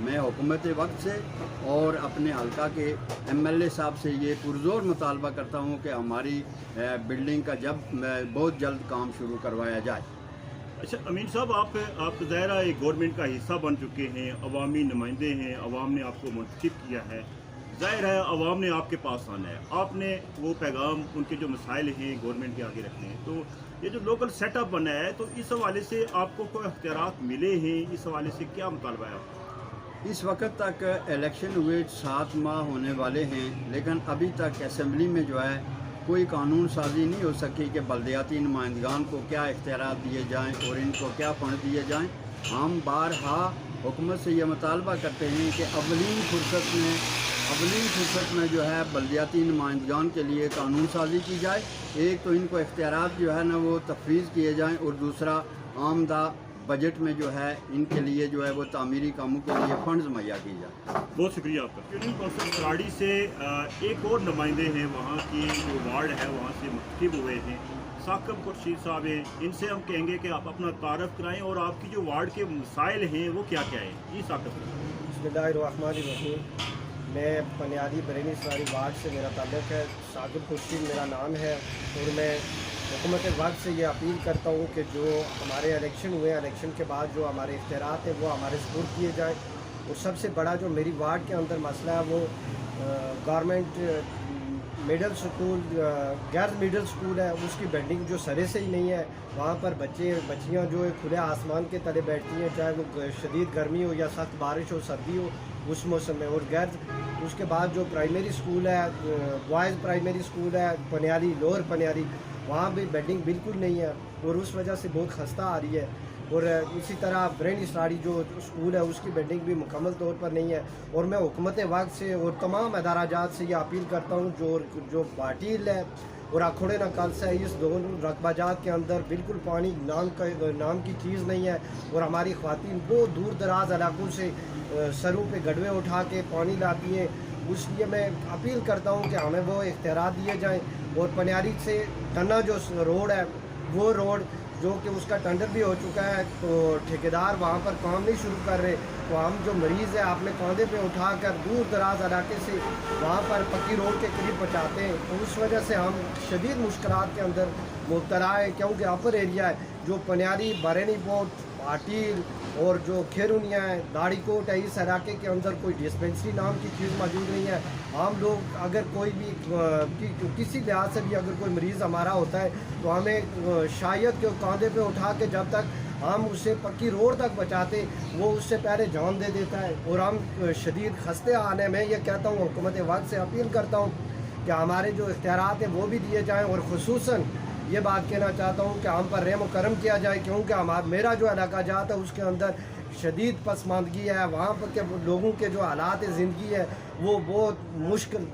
میں حکومت وقت سے اور اپنے حلقہ کے MLA صاحب سے یہ پرزور مطالبہ کرتا ہوں کہ ہماری بلڈنگ کا بہت جلد کام شروع کروایا جائے۔ اچھا امین صاحب، آپ ظاہرہ ایک گورنمنٹ کا حصہ بن چکے ہیں، عوامی نمائندے ہیں، عوام نے آپ کو منتخب کیا ہے، ظاہر ہے عوام نے آپ کے پاس آنا ہے، آپ نے وہ پیغام ان کے جو مسائل ہیں گورنمنٹ کے آگے رکھنے ہیں، تو یہ جو لوکل سیٹ اپ بنا ہے تو اس حوالے سے آپ کو کوئی اختیارات ملے ہیں؟ اس حوالے سے کیا مطالبہ ہے آپ کا؟ اس وقت تک الیکشن ہوئے 7 ماہ ہونے والے ہیں، لیکن ابھی تک اسمبلی میں جو ہے کوئی قانون سازی نہیں ہو سکی کہ بلدیاتی نمائندگان کو کیا اختیارات دیے جائیں اور ان کو کیا فنڈ دیے جائیں۔ ہم بارہا حکومت سے یہ مطالبہ کرتے ہیں کہ اولین فرصت میں جو ہے بلدیاتی نمائندگان کے لیے قانون سازی کی جائے۔ ایک تو ان کو اختیارات جو ہے نا وہ تفویض کیے جائیں، اور دوسرا آمدہ بجٹ میں جو ہے ان کے لیے جو ہے وہ تعمیری کاموں کے لیے فنڈز مہیا کی جائے۔ بہت شکریہ آپ کا۔ یونین کونسل سراڑی سے ایک اور نمائندے ہیں، وہاں کی جو وارڈ ہے وہاں سے منتخب ہوئے ہیں، ثاقب خورشید صاحب ہیں، ان سے ہم کہیں گے کہ آپ اپنا تعارف کرائیں اور آپ کی جو وارڈ کے مسائل ہیں وہ کیا کیا ہیں۔ جی ثاقب۔ بسم اللہ الرحمن الرحیم۔ میں پنیادی برینی سراری وارڈ سے میرا تعلق ہے، ثاقب خورشید میرا نام ہے، اور میں حکومت وقت سے یہ اپیل کرتا ہوں کہ جو ہمارے الیکشن ہوئے ہیں، الیکشن کے بعد جو ہمارے اختیارات ہیں وہ ہمارے سپرد کیے جائیں، اور سب سے بڑا جو میری وارڈ کے اندر مسئلہ ہے وہ government middle school girls middle school ہے، اس کی بلڈنگ جو سرے سے ہی نہیں ہے، وہاں پر بچیاں جو کھلے آسمان کے تلے بیٹھتی ہیں، چاہے وہ شدید گرمی ہو یا سخت بارش ہو، سردی ہو اس موسم میں۔ اور اس کے بعد جو پرائمری سکول ہے، بوائز پرائمری سکول ہے پنیاری، لوور پنیاری، وہاں بھی بلڈنگ بالکل نہیں ہے، اور اس وجہ سے بہت خستہ آ رہی ہے۔ اور اسی طرح برینی سراڑی جو اسکول ہے اس کی بلڈنگ بھی مکمل طور پر نہیں ہے، اور میں حکومت وقت سے اور تمام ادارہ جات سے یہ اپیل کرتا ہوں جو باٹیل ہے اور اکھوڑے نکالسا ہے، اس دونوں رقبہ جات کے اندر بالکل پانی نام کی چیز نہیں ہے، اور ہماری خواتین بہت دور دراز علاقوں سے سروں پہ گڑوے اٹھا کے پانی لاتی ہیں۔ اس لیے میں اپیل کرتا ہوں کہ ہمیں وہ اختیارات دیے جائیں، اور پنیاری سے ٹنا جو روڈ ہے وہ روڈ جو کہ اس کا ٹینڈر بھی ہو چکا ہے، تو ٹھیکیدار وہاں پر کام نہیں شروع کر رہے، تو ہم جو مریض ہیں اپنے کاندھے پہ اٹھا کر دور دراز علاقے سے وہاں پر پکی روڈ کے قریب پہنچاتے ہیں، تو اس وجہ سے ہم شدید مشکلات کے اندر مبتلا ہے، کیونکہ اپر ایریا ہے جو پنیاری، برینی پورٹ، پاٹیل اور جو کھیرونیا ہے، داڑھی کوٹ ہے، اس علاقے کے اندر کوئی ڈسپینسری نام کی چیز موجود نہیں ہے۔ ہم لوگ اگر کوئی بھی کسی لحاظ سے بھی اگر کوئی مریض ہمارا ہوتا ہے تو ہمیں شاید کے کاندھے پہ اٹھا کے جب تک ہم اسے پکی روڈ تک بچاتے وہ اس سے پہلے جان دے دیتا ہے، اور ہم شدید خستے آنے میں یہ کہتا ہوں حکومت وقت سے اپیل کرتا ہوں کہ ہمارے جو اختیارات ہیں وہ بھی دیے جائیں، اور خصوصاً یہ بات کہنا چاہتا ہوں کہ ہم پر رحم و کرم کیا جائے، کیونکہ میرا جو علاقہ جات ہے اس کے اندر شدید پسماندگی ہے، وہاں پر کے لوگوں کے جو حالات زندگی ہے وہ بہت مشکل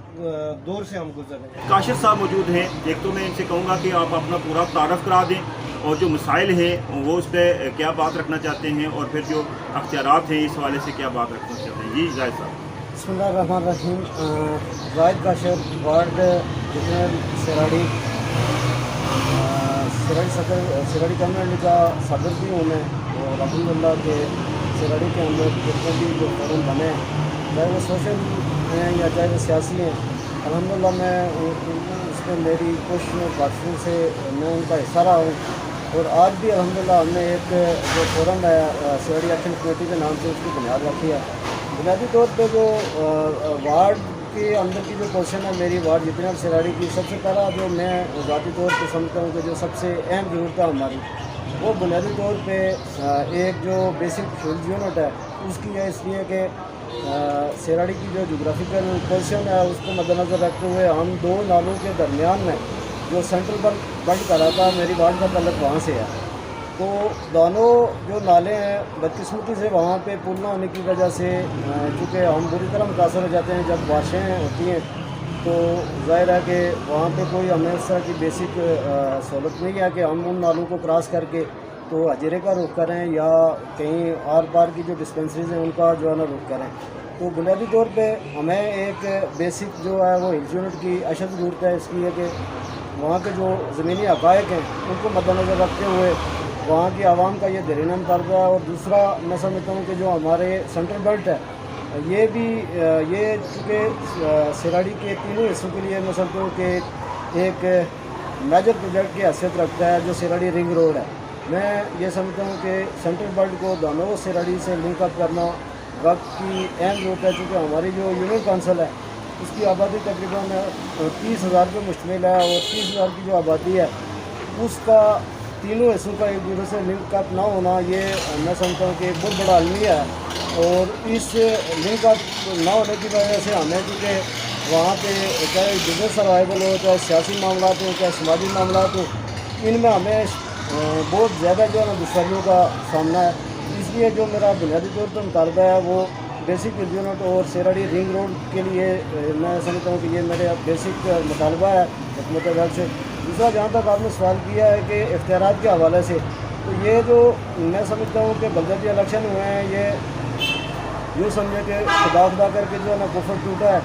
دور سے ہم گزر رہے ہیں۔ کاشف صاحب موجود ہیں، ایک تو میں ان سے کہوں گا کہ آپ اپنا پورا تعارف کرا دیں اور جو مسائل ہیں وہ اس پہ کیا بات رکھنا چاہتے ہیں، اور پھر جو اختیارات ہیں اس حوالے سے کیا بات رکھنا چاہتے ہیں۔ جی زاہد صاحب۔ بسم اللہ الرحمن الرحیم۔ زاہد کاشف، وارڈ جنرل سراڑی، سراڑی کمیونٹی کا صدر بھی ہوں میں، اور الحمدللہ کہ سراڑی کے اندر جتنے بھی جو فورم بنے ہیں، چاہے وہ سوشل ہیں یا چاہے وہ سیاسی ہیں، الحمدللہ میں اس میں میری کوششوں کاشوں سے میں ان کا حصہ رہا ہوں، اور آج بھی الحمدللہ ہم نے ایک جو فورم ہے سراڑی ایکشن کمیٹی کے نام سے اس کی بنیاد رکھی ہے۔ بنیادی طور پہ جو وارڈ کے اندر کی جو پوزیشن ہے میری وارڈ جتنے سراڑی کی، سب سے پہلا جو میں ذاتی طور پہ سمجھتا ہوں کہ جو سب سے اہم ضرورت ہے ہماری، وہ بنیادی طور پہ ایک جو بیسک فیولز یونٹ ہے اس کی ہے، اس لیے کہ سراڑی کی جو جغرافیکل پوزیشن ہے اس کو مد نظر رکھتے ہوئے ہم دو نالوں کے درمیان میں جو سینٹرل بنڈ کرا تھا، میری وارڈ کا تعلق وہاں سے ہے، تو دونوں جو نالے ہیں بدقسمتی سے وہاں پہ پل نہ ہونے کی وجہ سے چونکہ ہم بری طرح متاثر ہو جاتے ہیں جب بارشیں ہوتی ہیں، تو ظاہر ہے کہ وہاں پہ کوئی ہمیں اس طرح کی بیسک سہولت نہیں ہے کہ ہم ان نالوں کو کراس کر کے تو اجرے کا رخ کریں یا کہیں آر پار کی جو ڈسپینسریز ہیں ان کا جو ہے نا رخ کریں۔ تو بنیادی طور پہ ہمیں ایک بیسک جو ہے وہ ہلز یونٹ کی اشد ضرورت ہے، اس لیے کہ وہاں کے جو زمینی حقائق ہیں ان کو مد نظر رکھتے ہوئے وہاں کی عوام کا یہ دیرینہ مطالبہ ہے، اور دوسرا میں سمجھتا ہوں کہ جو ہمارے سینٹرل بیلٹ ہے یہ بھی یہ چونکہ سراڑی کے تینوں حصوں کے لیے میں سمجھتا ہوں کہ ایک میجر پروجیکٹ کی حیثیت رکھتا ہے جو سراڑی رنگ روڈ ہے. میں یہ سمجھتا ہوں کہ سینٹرل بلٹ کو دانو سراڑی سے لنک اپ کرنا وقت کی اہم ضرورت ہے، چونکہ ہماری جو یونین کونسل ہے اس کی آبادی تقریباً 30,000 پہ مشتمل ہے، اور 30,000 کی جو آبادی ہے اس کا تینوں حصوں کا ایک دوسرے سے لنک اپ نہ ہونا، یہ میں سمجھتا ہوں کہ ایک بہت بڑا المیہ ہے. اور اس لنک اپ نہ ہونے کی وجہ سے ہمیں کیونکہ وہاں پہ چاہے بزنس سروائیول ہو، چاہے سیاسی معاملات ہوں، چاہے سماجی معاملات ہوں، ان میں ہمیں بہت زیادہ جو ہے نا دشواریوں کا سامنا ہے. اس لیے جو میرا بنیادی طور پر مطالبہ ہے وہ بیسک یونٹ اور سراڑی رنگ روڈ کے لیے میں سمجھتا ہوں کہ یہ میرے بیسک مطالبہ ہے حکومت ہند سے. دوسرا، جہاں تک آپ نے سوال کیا ہے کہ اختیارات کے حوالے سے، تو یہ جو میں سمجھتا ہوں کہ بلدیاتی الیکشن ہوئے ہیں، یہ یوں سمجھے کہ خدا کر کے جو ہے نا کفر ٹوٹا ہے.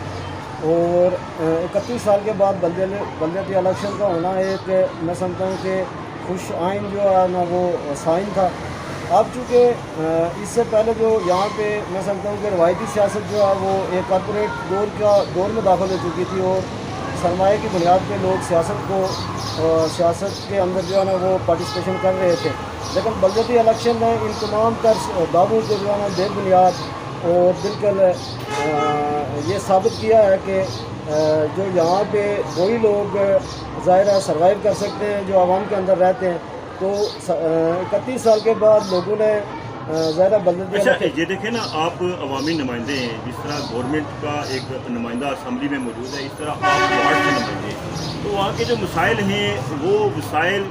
اور 31 سال کے بعد بلدیاتی الیکشن کا ہونا ایک میں سمجھتا ہوں کہ خوش آئین جو ہے نا وہ سائن تھا. اب چونکہ اس سے پہلے جو یہاں پہ میں سمجھتا ہوں کہ روایتی سیاست جو ہے وہ ایک کارپوریٹ دور میں داخل ہو چکی تھی، اور سرمایہ کی بنیاد پہ لوگ سیاست کے اندر جو ہے نا وہ پارٹیسپیشن کر رہے تھے. لیکن بلدیاتی الیکشن نے ان تمام تر دعووں کو جو ہے نا بے بنیاد اور بالکل یہ ثابت کیا ہے کہ جو یہاں پہ وہی لوگ ظاہر ہے سروائیو کر سکتے ہیں جو عوام کے اندر رہتے ہیں. تو 31 سال کے بعد لوگوں نے ظاہر اچھا یہ دیکھیں نا، آپ عوامی نمائندے ہیں، جس طرح گورنمنٹ کا ایک نمائندہ اسمبلی میں موجود ہے، اس طرح آپ وارڈ کے نمائندے ہیں. تو وہاں کے جو مسائل ہیں وہ مسائل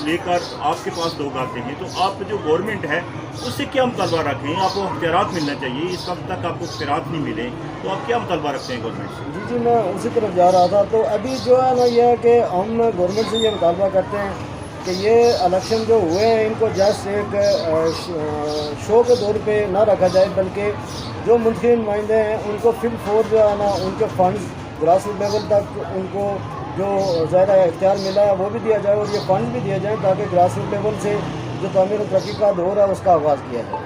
لے کر آپ کے پاس لوگ آتے ہیں، تو آپ جو گورنمنٹ ہے اس سے کیا مطالبہ رکھیں؟ آپ کو اختیارات ملنا چاہیے، اس وقت تک آپ کو اختیارات نہیں ملے، تو آپ کیا مطالبہ رکھتے ہیں گورنمنٹ سے؟ جی میں اسی طرف جا رہا تھا. تو ابھی جو ہے نا یہ ہے کہ ہم گورنمنٹ سے یہ مطالبہ کرتے ہیں کہ یہ الیکشن جو ہوئے ہیں ان کو جسٹ ایک شو کے طور پہ نہ رکھا جائے، بلکہ جو منتخب نمائندے ہیں ان کو فی الفور جو ہے نا ان کے فنڈز گراس روٹ لیول تک ان کو جو ظاہر اختیار ملا ہے وہ بھی دیا جائے، اور یہ فنڈز بھی دیے جائیں تاکہ گراس روٹ لیول سے جو تعمیر و ترقی کا دور ہے اس کا آغاز کیا جائے.